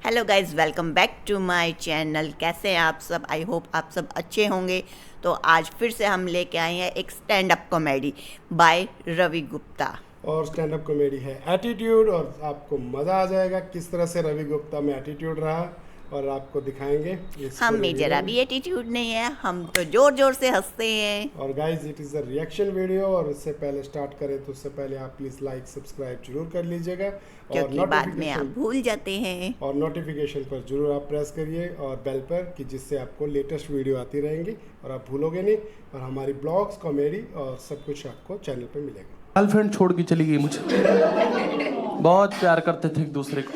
Hello guys, welcome back to my channel. कैसे हैं आप सब? आई होप आप सब अच्छे होंगे। तो आज फिर से हम लेके आए हैं एक stand up comedy by Ravi Gupta. और स्टैंड अप कॉमेडी है एटीट्यूड, और आपको मज़ा आ जाएगा किस तरह से रवि गुप्ता में एटीट्यूड रहा, और आपको दिखाएंगे। हम में जरा भी एटीट्यूड नहीं है, हम तो जोर जोर से हंसते हैं। और guys, it is a reaction video, और इससे पहले स्टार्ट करें तो उससे पहले आप प्लीज़ लाइक सब्सक्राइब जरूर कर लीजिएगा, क्योंकि बाद में आप भूल जाते हैं। और नोटिफिकेशन पर जरूर आप प्रेस करिए और बेल पर, कि जिससे आपको लेटेस्ट वीडियो आती रहेंगी और आप भूलोगे नहीं। और हमारी ब्लॉग्स, कॉमेडी और सब कुछ आपको चैनल पर मिलेगा। गर्लफ्रेंड छोड़ के चली गई मुझे, बहुत प्यार करते थे एक दूसरे को,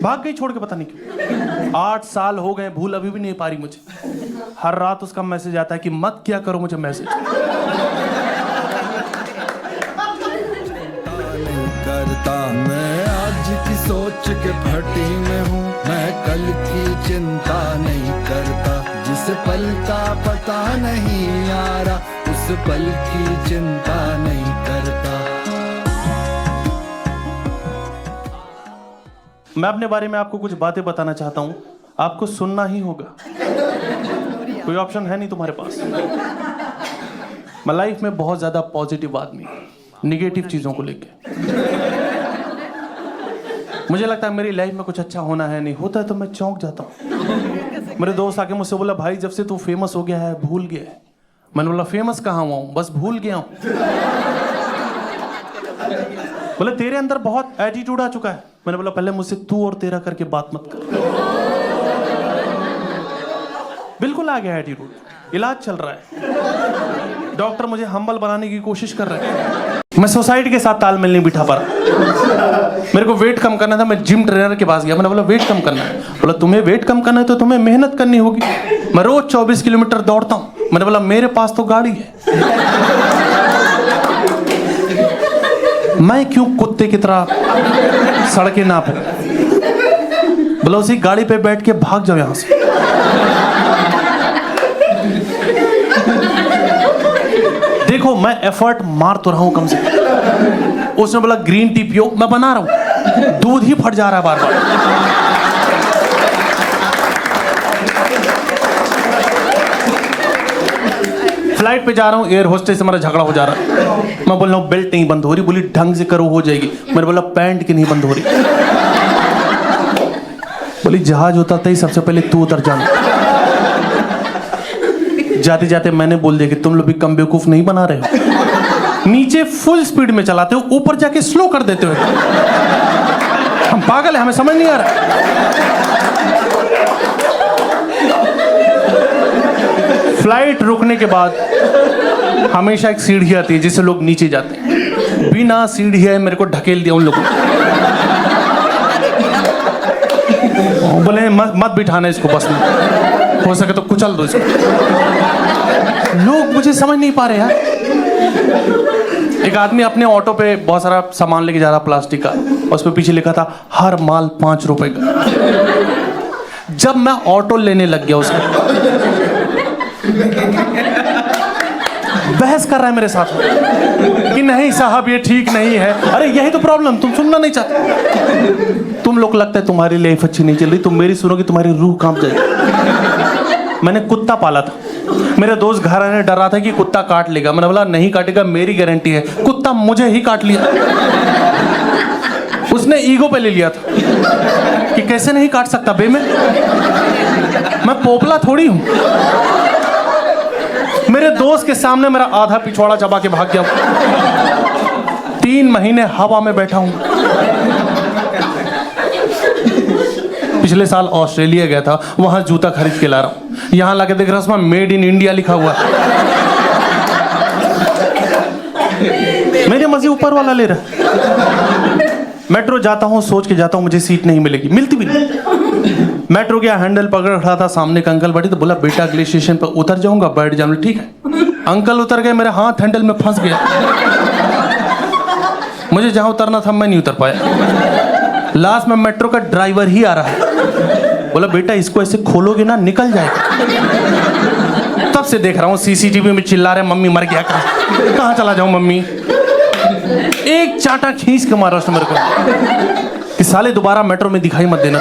भाग गई छोड़ के, पता नहीं क्यों। 8 साल हो गए, भूल अभी भी नहीं पा रही मुझे। हर रात उसका मैसेज आता है कि मत क्या करो मुझे मैसेज। करता मैं आज की सोच के फटी में हूँ, मैं कल की चिंता नहीं करता। जिस पल का पता नहीं आ रहा, उस पल की चिंता नहीं करता। मैं अपने बारे में आपको कुछ बातें बताना चाहता हूँ, आपको सुनना ही होगा, कोई ऑप्शन है नहीं तुम्हारे पास। मैं लाइफ में बहुत ज्यादा पॉजिटिव आदमी, निगेटिव चीजों को लेके मुझे लगता है मेरी लाइफ में कुछ अच्छा होना है, नहीं होता है तो मैं चौंक जाता हूँ। मेरे दोस्त आके मुझसे बोला, भाई जब से तू फेमस हो गया है भूल गया है। मैंने बोला फेमस कहाँ हुआ हूँ, बस भूल गया हूँ। बोले तेरे अंदर बहुत एटीट्यूड आ चुका है। मैंने बोला पहले मुझसे तू और तेरा करके बात मत कर। बिल्कुल आ गया एटीट्यूड, इलाज चल रहा है, डॉक्टर मुझे हम्बल बनाने की कोशिश कर रहे हैं। मैं सोसाइटी के साथ तालमेल नहीं बिठा पा रहा। मेरे को वेट कम करना था, मैं जिम ट्रेनर के पास गया। मैंने बोला वेट कम करना है। बोला तुम्हें वेट कम करना है तो तुम्हें मेहनत करनी होगी। मैं रोज 24 किलोमीटर दौड़ता हूँ। मैंने बोला मेरे पास तो गाड़ी है, मैं क्यों कुत्ते की तरह सड़कें नापूं। बोला उसी गाड़ी पे बैठ के भाग जाओ यहां से। देखो मैं एफर्ट मार तो रहा हूं कम से कम। उसने बोला ग्रीन टी पियो, मैं बना रहा हूं, दूध ही फट जा रहा है बार बार। फ्लाइट पे जा रहा हूं, एयर होस्टेस से हमारा झगड़ा हो जा रहा है। मैं बोल रहा हूं बेल्ट नहीं बंद हो रही, बोली ढंग से करो हो जाएगी। मैंने बोला पैंट की नहीं बंद हो रही। बोली जहाज उतरता ही सबसे पहले तू उतर जाना। जाते जाते मैंने बोल दिया कि तुम लोग भी कम बेवकूफ नहीं बना रहे हो। नीचे फुल स्पीड में चलाते हो, ऊपर जाके स्लो कर देते हो। हम पागल हैं, हमें समझ नहीं आ रहा। फ्लाइट रुकने के बाद हमेशा एक सीढ़ी आती है जिससे लोग नीचे जाते हैं। बिना सीढ़ी है मेरे को ढकेल दिया उन लोगों ने। बोले मत बिठाना इसको बस में, हो सके तो कुचल दो इसको। लोग मुझे समझ नहीं पा रहे यार। एक आदमी अपने ऑटो पे बहुत सारा सामान लेके जा रहा प्लास्टिक का, उस पे पीछे लिखा था हर माल 5 रुपए का। जब मैं ऑटो लेने लग गया उसका, बहस कर रहा है मेरे साथ कि नहीं साहब ये ठीक नहीं है। अरे यही तो प्रॉब्लम, तुम सुनना नहीं चाहते। तुम लोग लगता है तुम्हारी लाइफ अच्छी नहीं चल रही, तुम मेरी सुनोगे तुम्हारी रूह कांप जाएगी। मैंने कुत्ता पाला था, मेरे दोस्त घर आने डर रहा था कि कुत्ता काट लेगा। मैंने बोला नहीं काटेगा, मेरी गारंटी है। कुत्ता मुझे ही काट लिया। उसने ईगो पे ले लिया था कि कैसे नहीं काट सकता बे, मैं पोपला थोड़ी हूं। मेरे दोस्त के सामने मेरा आधा पिछवाड़ा चबा के भाग गया। 3 महीने हवा में बैठा हूं। पिछले साल ऑस्ट्रेलिया गया था, वहां जूता खरीद के ला रहा हूं। यहां लाके देख रहा हूं उसमें मेड इन इंडिया लिखा हुआ है। मेरे मजे ऊपर वाला ले रहा। मेट्रो जाता हूं, सोच के जाता हूं मुझे सीट नहीं मिलेगी, मिलती भी नहीं। मेट्रो गया, हैंडल पकड़ खड़ा था, सामने का अंकल बैठे तो बोला बेटा अगले स्टेशन पर उतर जाऊंगा, बैठ जाऊंगा। ठीक है। अंकल उतर गए, मेरा हाथ हैंडल में फंस गया। मुझे जहां उतरना था मैं नहीं उतर पाया। लास्ट में मेट्रो का ड्राइवर ही आ रहा है, बोला बेटा इसको ऐसे खोलोगे ना निकल जाएगा। तब से देख रहा हूँ सीसीटीवी में चिल्ला रहे मम्मी मर गया, कहाँ चला जाऊं मम्मी। एक चाटा खींच के मारा उसने मेरे को कि साले दोबारा मेट्रो में दिखाई मत देना।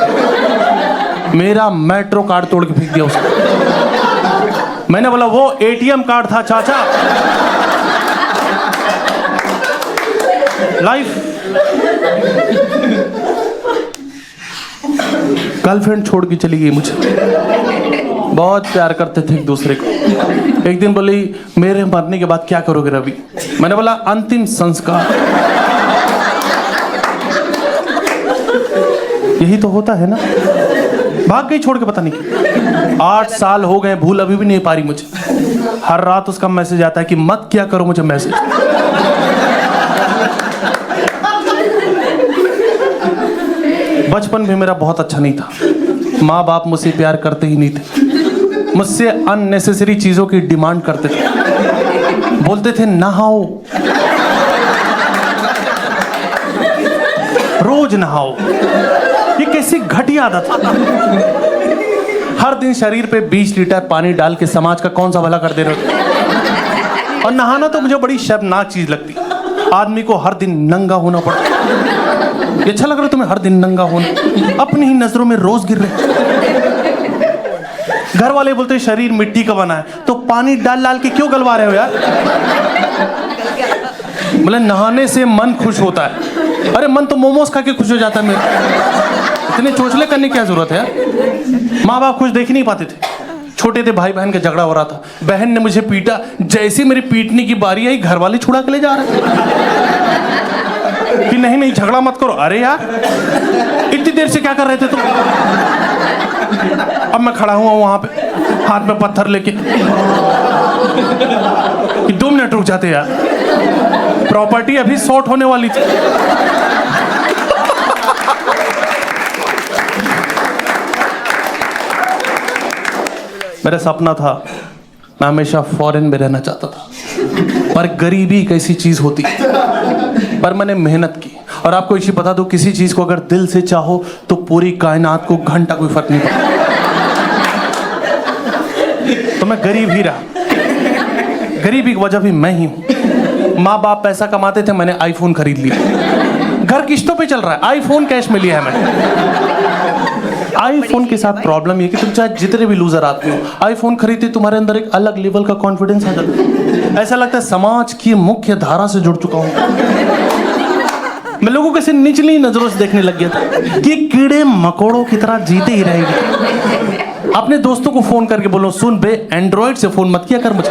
मेरा मेट्रो कार्ड तोड़ के फेंक दिया उसने। मैंने बोला वो एटीएम कार्ड था चाचा। लाइफ। गर्लफ्रेंड छोड़ के चली गई मुझे। बहुत प्यार करते थे एक दूसरे को। एक दिन बोली मेरे मरने के बाद क्या करोगे रवि? मैंने बोला अंतिम संस्कार। यही तो होता है ना। भाग गई छोड़ के, पता नहीं 8 साल हो गए, भूल अभी भी नहीं पा रही मुझे। हर रात उसका मैसेज आता है कि मत क्या करो मुझे मैसेज। बचपन भी मेरा बहुत अच्छा नहीं था। माँ बाप मुझसे प्यार करते ही नहीं थे, मुझसे अननेसेसरी चीजों की डिमांड करते थे। बोलते थे नहाओ, रोज नहाओ। ये कैसी घटिया आदत है। हर दिन शरीर पे 20 लीटर पानी डाल के समाज का कौन सा भला कर दे रहे हो। और नहाना तो मुझे बड़ी शर्मनाक चीज लगती। आदमी को हर दिन नंगा होना पड़ता। ये अच्छा लग रहा है तुम्हें हर दिन नंगा होना? अपनी ही नजरों में रोज गिर रहे। घर वाले बोलते शरीर मिट्टी का बना है, तो पानी डाल डाल के क्यों गलवा रहे हो यार? बोले नहाने से मन खुश होता है। अरे मन तो मोमोज खा के खुश हो जाता है मेरा। इतने चोचले करने की क्या जरूरत है यार? माँ बाप खुश देख ही नहीं पाते थे। छोटे थे, भाई बहन का झगड़ा हो रहा था, बहन ने मुझे पीटा। जैसे मेरी पीटने की बारी आई, घर वाले छुड़ा के ले जा रहे कि नहीं नहीं झगड़ा मत करो। अरे यार इतनी देर से क्या कर रहे थे तुम? अब मैं खड़ा हुआ वहां पे, हाथ में पत्थर लेके। 2 मिनट रुक जाते यार, प्रॉपर्टी अभी सॉर्ट होने वाली थी। मेरा सपना था, मैं हमेशा फॉरेन में रहना चाहता था, पर गरीबी एक ऐसी चीज होती है। पर मैंने मेहनत की। और आपको इसी बता दो, किसी चीज को अगर दिल से चाहो तो पूरी कायनात को घंटा कोई फर्क नहीं पड़ता। तो मैं गरीब ही रहा। गरीबी की वजह भी मैं ही हूं। माँ बाप पैसा कमाते थे, मैंने आईफोन खरीद लिया। घर किस्तों पे चल रहा है, आईफोन कैश में लिया है मैंने। आईफोन के साथ प्रॉब्लम ये कि तुम चाहे जितने भी लूजर आदमी हो, आईफोन खरीदते तुम्हारे अंदर एक अलग लेवल का कॉन्फिडेंस आ जाता है। ऐसा लगता है समाज की मुख्य धारा से जुड़ चुका हूं। मैं लोगों को ऐसे निचली नजरों से देखने लग गया था कि कीड़े मकोड़ों की तरह जीते ही रहेंगे। अपने दोस्तों को फोन करके बोलो, सुन बे एंड्रॉइड से फोन मत किया कर मुझे।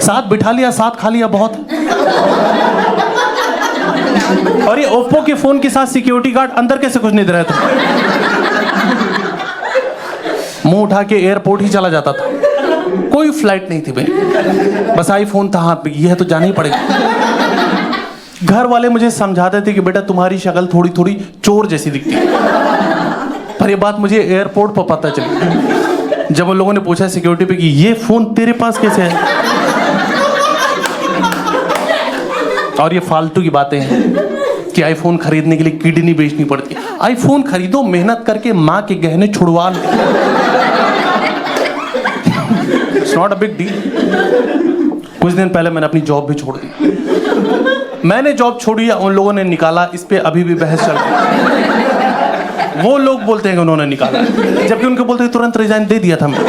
साथ बिठा लिया, साथ खा लिया बहुत। और ये ओप्पो के फोन के साथ सिक्योरिटी गार्ड अंदर कैसे कुछ नहीं दे रहा था। मुंह उठा के एयरपोर्ट ही चला जाता था। कोई फ्लाइट नहीं थी भाई, बस आईफोन था हाथ में, यह तो जाना ही पड़ेगा। घर वाले मुझे समझाते थे कि बेटा तुम्हारी शक्ल थोड़ी थोड़ी चोर जैसी दिखती है, पर ये बात मुझे एयरपोर्ट पर पता चली जब उन लोगों ने पूछा सिक्योरिटी पे कि ये फोन तेरे पास कैसे है। और ये फालतू की बातें हैं कि आईफोन खरीदने के लिए किडनी बेचनी पड़ती है। आईफोन खरीदो, मेहनत करके माँ के गहने छुड़वा लो। It's not a big deal. कुछ दिन पहले मैंने अपनी जॉब भी छोड़ दी। मैंने जॉब छोड़ी या उन लोगों ने निकाला, इस पे अभी भी बहस चल रही है। वो लोग बोलते हैं कि उन्होंने निकाला, जबकि उनको बोलते हैं तुरंत रिजाइन दे दिया था मैं।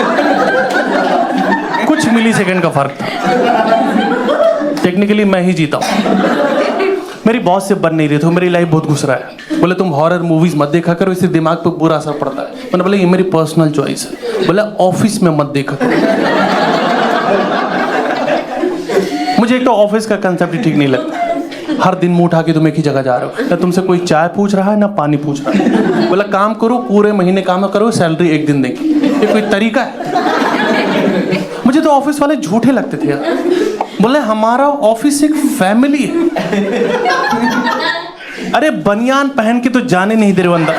कुछ मिली सेकेंड का फर्क था। टेक्निकली मैं ही जीता हूँ। मेरी बॉस से बन नहीं रही थी, मेरी लाइफ बहुत घुस रहा है। बोले तुम हॉरर मूवीज मत देखा करो, इससे दिमाग पे बुरा असर पड़ता है। मैंने बोला ये मेरी पर्सनल चॉइस है। बोला ऑफिस में मत देखा करो। मुझे एक तो ऑफिस का कंसेप्ट ही ठीक नहीं लगता। हर दिन मुंह उठा के तुम एक ही जगह जा रहे हो, ना तुमसे कोई चाय पूछ रहा है ना पानी पूछ रहा है। बोला काम करो, पूरे महीने काम करो, सैलरी एक दिन देंगे। ये कोई तरीका है? मुझे तो ऑफिस वाले झूठे लगते थे यार। बोले हमारा ऑफिस एक फैमिली है। अरे बनियान पहन के तो जाने नहीं दे रहे अंदर।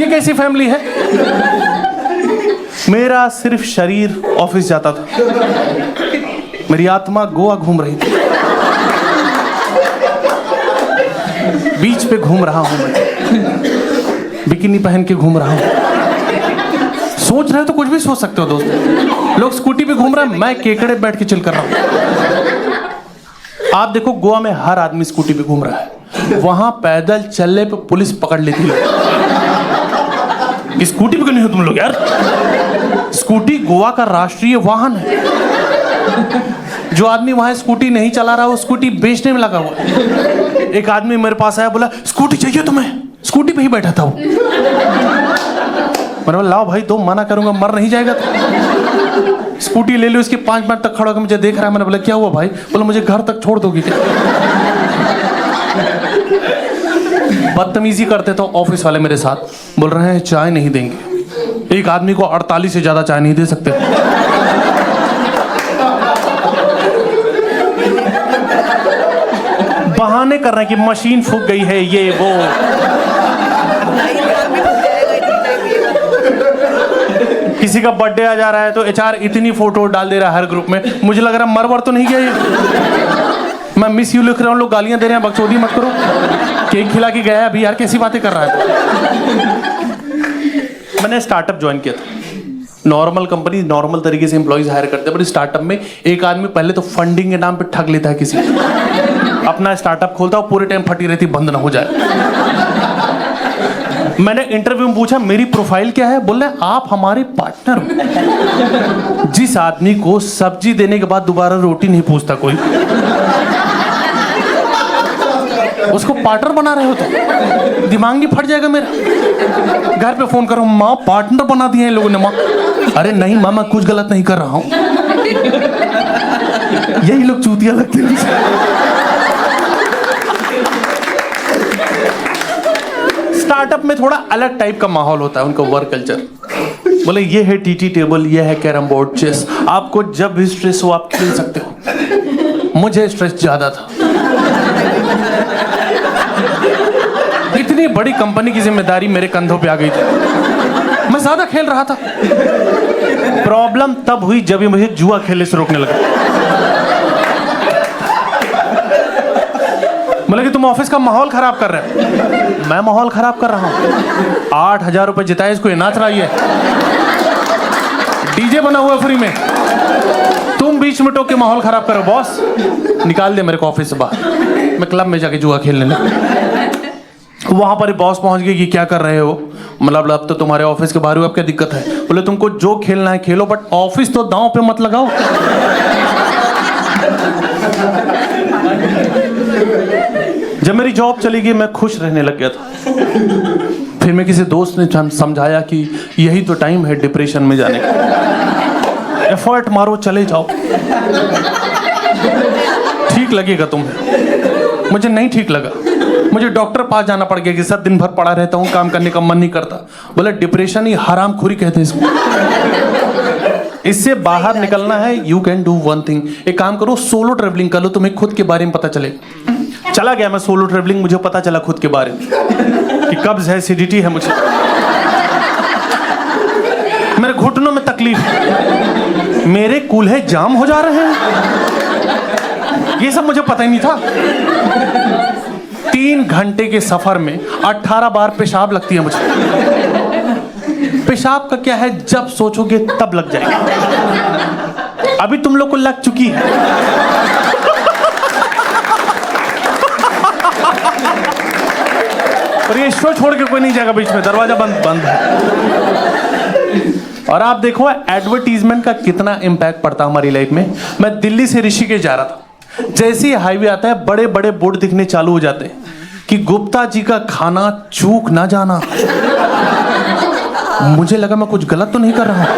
ये कैसी फैमिली है? मेरा सिर्फ शरीर ऑफिस जाता था, मेरी आत्मा गोवा घूम रही थी। बीच पे घूम रहा हूं मैं, बिकिनी पहन के घूम रहा हूं। सोच रहे हो तो कुछ भी सोच सकते हो दोस्त। लोग स्कूटी पे घूम रहे हैं, मैं केकड़े बैठ के चिल कर रहा हूं। आप देखो गोवा में हर आदमी स्कूटी पे घूम रहा है। वहां पैदल चलने पे पुलिस पकड़ लेती है। स्कूटी पे क्यों नहीं हो तुम लोग यार? स्कूटी गोवा का राष्ट्रीय वाहन है। जो आदमी वहां स्कूटी नहीं चला रहा वो स्कूटी बेचने में लगा हुआ। एक आदमी मेरे पास आया, बोला स्कूटी चाहिए तुम्हें? स्कूटी पे ही बैठा था वो। मैंने बोला लाओ भाई, दो, मना करूंगा, मर नहीं जाएगा तो। स्कूटी ले लो। इसके 5 मिनट तक खड़ा होकर मुझे देख रहा है। मैंने बोला क्या हुआ भाई? बोला मुझे घर तक छोड़ दोगी क्या? बदतमीजी करते तो ऑफिस वाले मेरे साथ, बोल रहे हैं चाय नहीं देंगे। एक आदमी को 48 से ज्यादा चाय नहीं दे सकते। बहाने कर रहे हैं कि मशीन फूक गई है, ये वो। किसी का बर्थडे आ जा रहा है तो एचआर इतनी फोटो डाल दे रहा है हर ग्रुप में। मुझे लग रहा है मर तो नहीं गया ये। मैं मिस यू लिख रहा हूँ, लोग गालियां दे रहे हैं, बकचोदी मत करो। केक खिला के गया है अभी यार, कैसी बातें कर रहा है। मैंने स्टार्टअप ज्वाइन किया था। नॉर्मल कंपनी नॉर्मल तरीके से एम्प्लॉइज हायर करते हैं, बट स्टार्टअप में एक आदमी पहले तो फंडिंग के नाम पे ठग लेता है किसी, अपना स्टार्टअप खोलता है, पूरे टाइम फटी रहती, बंद ना हो जाए। मैंने इंटरव्यू में पूछा मेरी प्रोफाइल क्या है? बोल रहे आप हमारे पार्टनर हो। जिस आदमी को सब्जी देने के बाद दोबारा रोटी नहीं पूछता कोई, उसको पार्टनर बना रहे हो तो दिमाग नहीं फट जाएगा मेरा? घर पे फोन करो, माँ पार्टनर बना दिए हैं लोगों ने। माँ अरे नहीं माँ, मैं कुछ गलत नहीं कर रहा हूं। यही लोग चूतिया लगते हैं। स्टार्टअप में थोड़ा अलग टाइप का माहौल होता है, उनका वर्क कल्चर। बोले ये है टीटी टेबल, ये है कैरम बोर्ड, चेस। आपको जब भी स्ट्रेस हो आप खेल सकते हो। मुझे स्ट्रेस ज्यादा था। इतनी बड़ी कंपनी की जिम्मेदारी मेरे कंधों पे आ गई थी, मैं ज्यादा खेल रहा था। प्रॉब्लम तब हुई जब मुझे जुआ खेलने से रोकने लगा। बोले कि तुम ऑफिस का माहौल खराब कर रहे हो। मैं माहौल खराब कर रहा हूं? 8,000 रुपए जिताए इसको, ये नाच रहा है, डीजे बना हुआ फ्री में। तुम बीच में टोक के माहौल खराब करो। बॉस निकाल दे मेरे को ऑफिस से बाहर, मैं क्लब में जाके जुआ खेलने लगा। वहां पर बॉस पहुंच गई कि क्या कर रहे हो? मतलब अब तो तुम्हारे ऑफिस के बाहर हो, अब क्या दिक्कत है? बोले तुमको जो खेलना है खेलो, बट ऑफिस तो दांव पे मत लगाओ। जब मेरी जॉब चली गई मैं खुश रहने लग गया था। फिर मैं किसी दोस्त ने समझाया कि यही तो टाइम है डिप्रेशन में जाने का, एफर्ट मारो, चले जाओ, ठीक लगेगा तुम्हें। मुझे नहीं ठीक लगा, मुझे डॉक्टर पास जाना पड़ गया कि सर दिन भर पड़ा रहता हूँ, काम करने का मन नहीं करता। बोले डिप्रेशन ही हरामखोरी कहते हैं इसको। इससे बाहर निकलना है, you can do one thing. एक काम करो, सोलो ट्रेवलिंग कर लो, तुम्हें खुद के बारे में पता चलेगा। चला गया मैं सोलो ट्रेवलिंग, मुझे पता चला खुद के बारे में कि कब्ज है, एसिडिटी है, मुझे मेरे घुटनों में तकलीफ है, मेरे कूल्हे जाम हो जा रहे हैं। ये सब मुझे पता ही नहीं था। 3 घंटे के सफर में 18 बार पेशाब लगती है मुझे। पेशाब का क्या है, जब सोचोगे तब लग जाएगा। अभी तुम लोग को लग चुकी है। और ये शो छोड़ के कोई नहीं जाएगा बीच में, दरवाजा बंद है। और आप देखो एडवर्टीजमेंट का कितना इंपैक्ट पड़ता है हमारी लाइफ में। मैं दिल्ली से ऋषिकेश जा रहा था, जैसे ही हाईवे आता है बड़े बड़े बोर्ड दिखने चालू हो जाते हैं कि गुप्ता जी का खाना चूक ना जाना। मुझे लगा मैं कुछ गलत तो नहीं कर रहा हूं,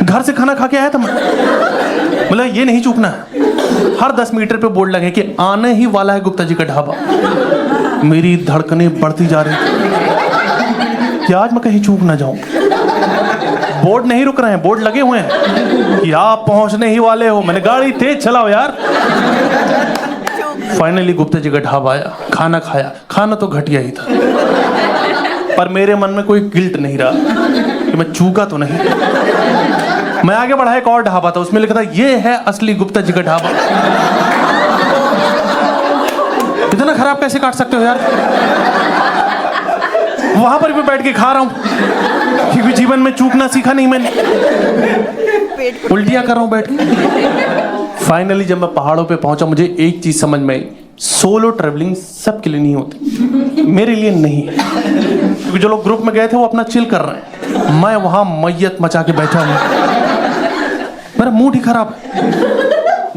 घर से खाना खा के आया था मैं, बोला ये नहीं चूकना है। हर 10 मीटर पे बोर्ड लगे कि आने ही वाला है गुप्ता जी का ढाबा। मेरी धड़कनें बढ़ती जा रही कि आज मैं कहीं चूक ना जाऊं। बोर्ड नहीं रुक रहे हैं, बोर्ड लगे हुए हैं कि आप पहुंचने ही वाले हो। मैंने गाड़ी तेज चलाओ यार। फाइनली गुप्ता जी का ढाबा आया, खाना खाया। खाना तो घटिया ही था, पर मेरे मन में कोई गिल्ट नहीं रहा कि मैं चूका तो नहीं। मैं आगे बढ़ा, एक और ढाबा था, उसमें लिखा था ये है असली गुप्ता जी का ढाबा। इतना खराब कैसे काट सकते हो यार? वहां पर भी बैठ के खा रहा हूं क्योंकि जीवन में चूकना सीखा नहीं मैंने, उल्टियां कर रहा हूं बैठ के। फाइनली जब मैं पहाड़ों पे पहुंचा, मुझे एक चीज समझ में आई, सोलो ट्रैवलिंग सबके लिए नहीं होती, मेरे लिए नहीं है। क्योंकि जो लोग ग्रुप में गए थे वो अपना चिल कर रहे हैं, मैं वहां मैयत मचा के बैठा हूं, मेरा मूड ही खराब है।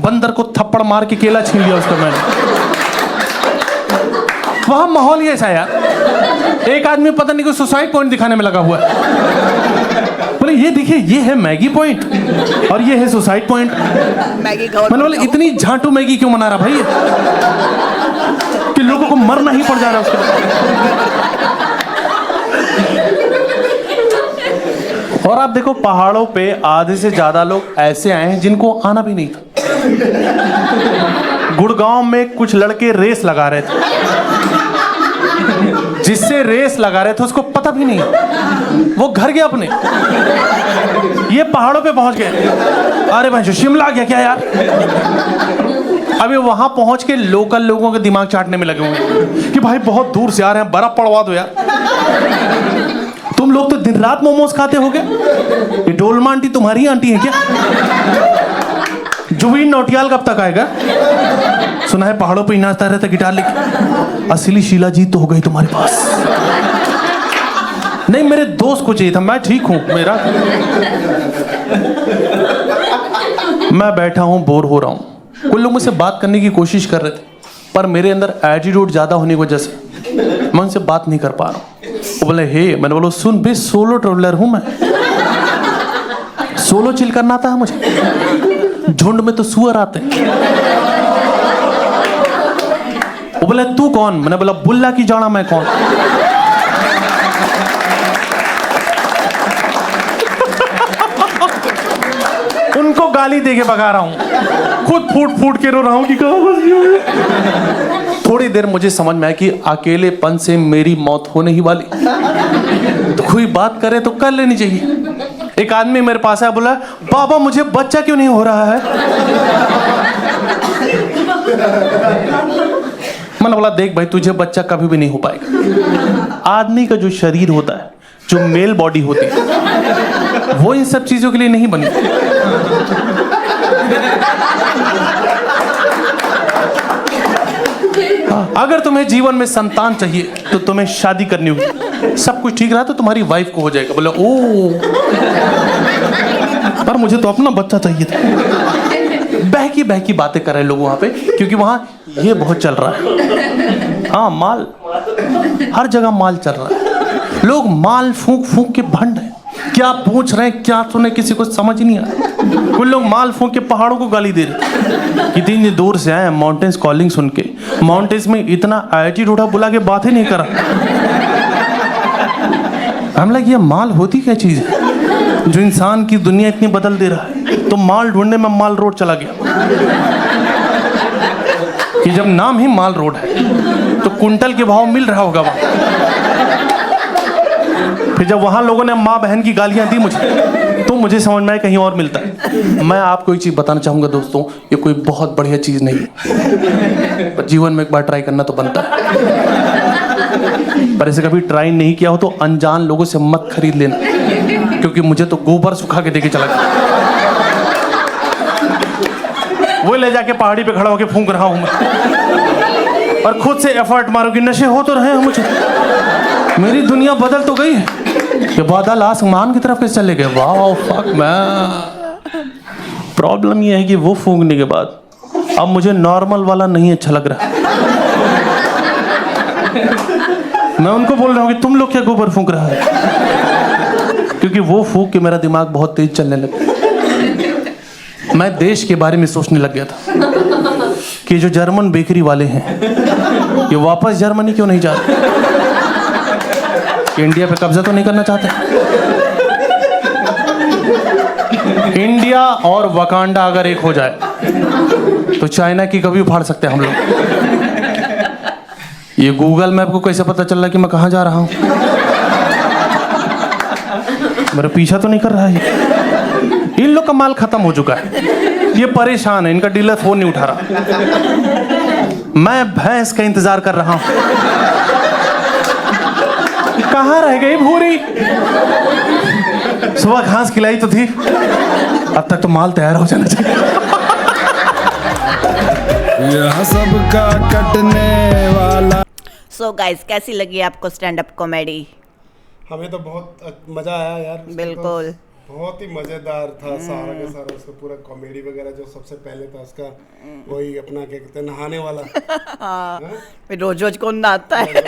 बंदर को थप्पड़ मार के केला छीन लिया उसका मैंने। वहां माहौल ही ऐसा है यार। एक आदमी पता नहीं कोई सुसाइड पॉइंट दिखाने में लगा हुआ है, बोले ये देखिए ये है मैगी पॉइंट और ये है सुसाइड पॉइंट। मैगी मैंने बोले इतनी झांटू मैगी क्यों मना रहा भाई कि लोगों को मरना ही पड़ जा रहा है उसके बाद। और आप देखो पहाड़ों पे आधे से ज्यादा लोग ऐसे आए हैं जिनको आना भी नहीं था। गुड़गांव में कुछ लड़के रेस लगा रहे थे, जिससे रेस लगा रहे थे उसको पता भी नहीं, वो घर गया अपने, ये पहाड़ों पे पहुंच गए। अरे भाई शिमला गया क्या यार। अभी वहां पहुंच के लोकल लोगों के दिमाग चाटने में लगे हुए हैं कि भाई बहुत दूर से आ रहे हैं, बर्फ पड़वा दो यार। तुम लोग तो दिन रात मोमोज खाते होगे, ये डोलमा आंटी तुम्हारी आंटी है क्या? जुबीन नौटियाल कब तक आएगा? सुना है पहाड़ों पे ही नाचता रहता गिटार लेके। असली शीला जीत तो हो गई तुम्हारे पास। नहीं मेरे दोस्त को चाहिए था, मैं ठीक हूं मेरा। मैं बैठा हूं बोर हो रहा हूं, कुछ लोग मुझसे बात करने की कोशिश कर रहे थे पर मेरे अंदर एटीट्यूड ज्यादा होने की वजह से मैं उनसे बात नहीं कर पा रहा हूं। वो बोले हे, मैंने बोला सुन बे सोलो ट्रैवलर हूं मैं, सोलो चिल करना आता है मुझे, झुंड में तो सुअर आते हैं। वो बोले तू कौन? मैंने बोला बुल्ला की जाना मैं कौन। उनको गाली देके भगा रहा हूं, खुद फूट फूट के रो रहा हूं कि कहां फंस गया। थोड़ी देर मुझे समझ में आया कि अकेलेपन से मेरी मौत होने ही वाली, तो कोई बात करे तो कर लेनी चाहिए। एक आदमी मेरे पास आया, बोला बाबा मुझे बच्चा क्यों नहीं हो रहा है? मैंने बोला देख भाई तुझे बच्चा कभी भी नहीं हो पाएगा। आदमी का जो शरीर होता है, जो मेल बॉडी होती है, वो इन सब चीजों के लिए नहीं बनी। अगर तुम्हें जीवन में संतान चाहिए तो तुम्हें शादी करनी होगी। सब कुछ ठीक रहा तो तुम्हारी वाइफ को हो जाएगा। बोले ओ, पर मुझे तो अपना बच्चा चाहिए था। बहकी बातें कर रहे लोग वहां पे, क्योंकि वहां ये बहुत चल रहा है। हाँ माल, हर जगह माल चल रहा है। लोग माल फूंक फूंक के भंड है, क्या पूछ रहे हैं क्या सुने किसी को समझ नहीं आ रहा। कुछ लोग माल फूंक के पहाड़ों को गाली दे रहे, कितनी दूर से आए माउंटेन्स कॉलिंग सुन के। माउंटेन्स में इतना एटीट्यूड बुला के बात ही नहीं करा। हम लगे ये माल होती क्या चीज है जो इंसान की दुनिया इतनी बदल दे रहा है। तो माल ढूंढने में माल रोड चला गया कि जब नाम ही माल रोड है तो कुंटल के भाव मिल रहा होगा वहां। फिर जब वहां लोगों ने माँ बहन की गालियां दी मुझे, तो मुझे समझ में आया कहीं और मिलता है। मैं आपको एक चीज बताना चाहूंगा दोस्तों, ये कोई बहुत बढ़िया चीज नहीं है, पर जीवन में एक बार ट्राई करना तो बनता है। पर इसे कभी ट्राई नहीं किया हो तो अनजान लोगों से मत खरीद लेना, क्योंकि मुझे तो गोबर सुखा के देके चला गया। वो ले जाके पहाड़ी पे खड़ा होके फूंक रहा हूं मैं, और खुद से एफर्ट मारो कि नशे हो तो रहे हैं मुझे। मेरी दुनिया बदल तो गई है कि बादल आसमान की तरफ कैसे चले गए। वाह फक मैं। प्रॉब्लम ये है कि वो फूंकने के बाद अब मुझे नॉर्मल वाला नहीं अच्छा लग रहा। मैं उनको बोल रहा हूँ कि तुम लोग क्या गोबर फूंक रहा है, क्योंकि वो फूंक के मेरा दिमाग बहुत तेज चलने लगा। मैं देश के बारे में सोचने लग गया था कि जो जर्मन बेकरी वाले हैं ये वापस जर्मनी क्यों नहीं जा रहे, कि इंडिया पे कब्जा तो नहीं करना चाहते। इंडिया और वकांडा अगर एक हो जाए तो चाइना की कभी उखाड़ सकते हैं हम लोग। ये गूगल मैप को कैसे पता चल रहा है कि मैं कहाँ जा रहा हूँ? मेरा पीछा तो नहीं कर रहा है। इन लोग का माल खत्म हो चुका है, ये परेशान है, इनका डीलर फोन नहीं उठा रहा। मैं भैंस का इंतजार कर रहा हूँ, कहाँ रह गई भूरी? सुबह घास खिलाई तो थी, अब तक तो माल तैयार हो जाना चाहिए। यह सबका कटने वाला। सो गाइस, कैसी लगी आपको स्टैंड अप कॉमेडी? हमें तो बहुत मजा आया यार, उसका बिल्कुल। तो बहुत ही मजेदार था सारा का सारा, उसका पूरा कॉमेडी वगैरह। जो सबसे पहले था उसका वही अपना क्या कहते हैं, नहाने वाला। हाँ? फिर रोज रोज कौन नहाता है?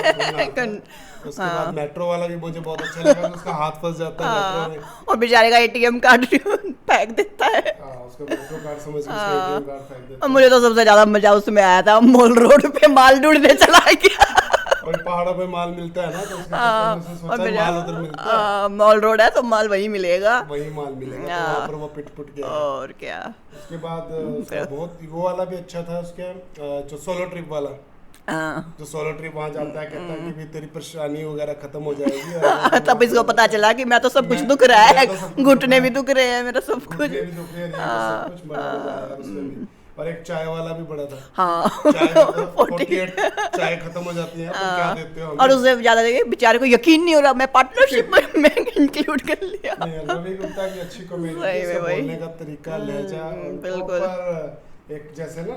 उसके बाद मेट्रो वाला भी मुझे बहुत अच्छा लगा, उसका हाथ फंस जाता है मेट्रो में। और बेचारे का एटीएम कार्ड फेंक देता है। उसका मेट्रो कार्ड समझ के उसका ATM कार्ड फेंक देता और मुझे तो सबसे ज्यादा मजा उसमें आया था, मॉल रोड पे माल ढूंढने चला गया। और पहाड़ों पे माल मिलता है ना, तो उसके चक्कर में उसने सोचा माल उधर मिलता है, मॉल रोड है तो माल वही मिलेगा, वही माल मिलेगा, तो वहाँ पर वो पिट गया। और क्या। उसके बाद उसका बहुत वो वाला भी अच्छा था, उसके जो सोलो ट्रिप वाला, जो सोलो ट्रिप वहाँ जाता है, कहता है कि भी तेरी परेशानी वगैरह खत्म हो जाएगी। तब इसको पता चला कि मैं तो सब कुछ दुख रहा है, घुटने भी दुख रहे हैं, मेरा सब कुछ। घुटने भी दुख रहे हैं, सब कुछ बड़ा मजा आया उसमें भी। और एक चाय वाला भी बड़ा था। हाँ, चाय 48 चाय खत्म हो जाती है, तो क्या देते हो? और उससे ज्यादा देखिए बेचारे को यकीन नहीं हो रहा, मैं पार्टनरशिप में इंक्लूड कर लिया। रवि गुप्ता की अच्छी कॉमेडी, बोलने का तरीका, लहजा, बिल्कुल। प्रॉपर एक जैसे ना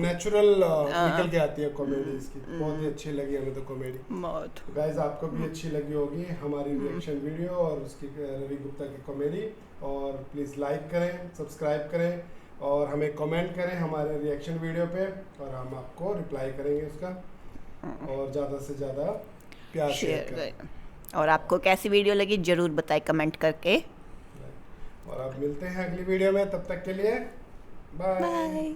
नेचुरल निकल के आती है कॉमेडी इसकी। बहुत ही अच्छी लगी हमें तो कॉमेडी बहुत। गाइस, आपको भी अच्छी लगी होगी हमारी रिएक्शन वीडियो और उसकी रवि गुप्ता की कॉमेडी। और प्लीज़ लाइक करें, सब्सक्राइब करें और हमें कमेंट करें हमारे रिएक्शन वीडियो पे, और हम आपको रिप्लाई करेंगे उसका। और ज़्यादा से ज़्यादा प्यार शेयर करें। और आपको कैसी वीडियो लगी जरूर बताएं कमेंट करके। और अब मिलते हैं अगली वीडियो में, तब तक के लिए बाय।